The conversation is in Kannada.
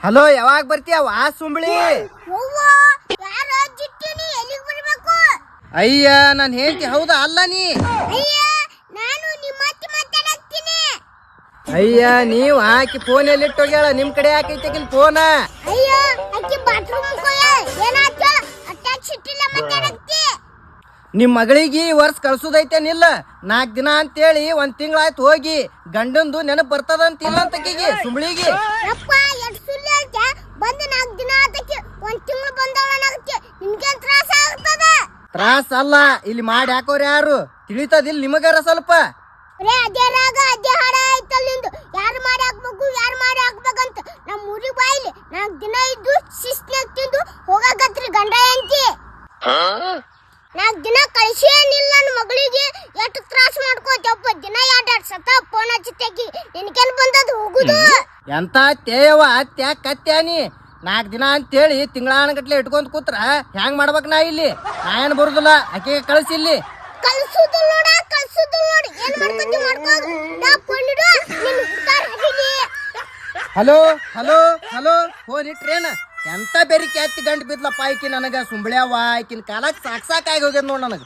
ಹಲೋ, ಯಾವಾಗ ಬರ್ತೀಯ ವಾ ಸುಂಬಳಿ? ಅಯ್ಯ, ನಾನು ಹೇಳ್ತಿ ಹೌದಾ ಅಲ್ಲ ನೀ? ಅಯ್ಯ, ನೀವು ಆಕಿ ಫೋನ್ ಎಲ್ಲಿಟ್ಟೋಗ್ಯಾಳ? ನಿಮ್ ಕಡೆ ಯಾಕೈತೆ ಫೋನ? ನಿಮ್ ಮಗಳಿಗೆ ವರ್ಷ ಕಳ್ಸುದೈತೇನಿಲ್ಲ? 4 ದಿನ ಅಂತೇಳಿ 1 ತಿಂಗಳಾಯ್ತು ಹೋಗಿ. ಗಂಡಂದು ನೆನಪು ಬರ್ತದಂತಿಲ್ಲ ಅಂತಕಿಗೆ ಸುಂಬಳಿಗೆ. ತ್ರಾಸ ಅಲ್ಲ, ಇಲ್ಲಿ ಮಾಡಿ ಹಾಕೋರ್ ಯಾರು? ತಿಳಿತದಿಲ್ಲ ನಿಮಗಾರ ಸ್ವಲ್ಪ? ಯಾರು ಮಾಡಿ ಹಾಕ್ಬೇಕಂತ ನಮ್ಮ ಊರಿಗೆ ಬಾಯಿಲಿ 4 ದಿನ ಇದ್ದು ಶಿಸ್ನಾಗ ತಿಂದು ಹೋಗಾಕತ್ರಿ ಗಂಡ ಹೆಂಡತಿ. 4 ದಿನ ಕಳ್ಸೇನಿಲ್ಲ ನನ್ನ ಮಗಳಿಗೆ. ಎಷ್ಟು ತ್ರಾಸ ಮಾಡ್ಕೋತಪ್ಪ, ದಿನ 2 ಸತ ಫೋನ್ ಹಚ್ಚಿ ನಿನ್ಕೇನ್ ಬಂದದ ಹೋಗುದು? ಎಂತ ತೇಯವ ಅತ್ಯ ಕತ್ಯಾನಿ 4 ದಿನ ಅಂತೇಳಿ ತಿಂಗಳಾನಗಟ್ಲೆ ಇಟ್ಕೊಂತ ಕೂತ್ರ ಹೆಂಗ್ ಮಾಡ್ಬೇಕ್? ನಾ ಇಲ್ಲಿ ನಾ ಏನ್ ಬರುದಿಲ್ಲ, ಆಕೆಗೆ ಕಳ್ಸಿಲ್ಲಿ. ಕಳ್ಸುದು ನೋಡ ಏನ್ ಮಾಡ್ಕೊತಿ ಮಾಡ್ಕೋ. ನಾ ಫೋನ್ ಇಡು, ನಿನ್ ಉತ್ತಾರ ಹರಿಲಿ. ಹಲೋ ಹಲೋ ಹಲೋ, ಫೋನ್ ಇಟ್ರೇನ? ಎಂತ ಬೇರೆ ಕ್ಯಾತಿ ಗಂಟು ಬಿದ್ಲಪ್ಪ ಆಕಿ ನನಗ. ಸುಂಬಳ್ಯಾವ ಆಕಿನ ಕಾಲಕ್ಕೆ ಸಾಕಾಗಿ ಹೋಗ್ಯದ ನೋಡ್ ನನಗ.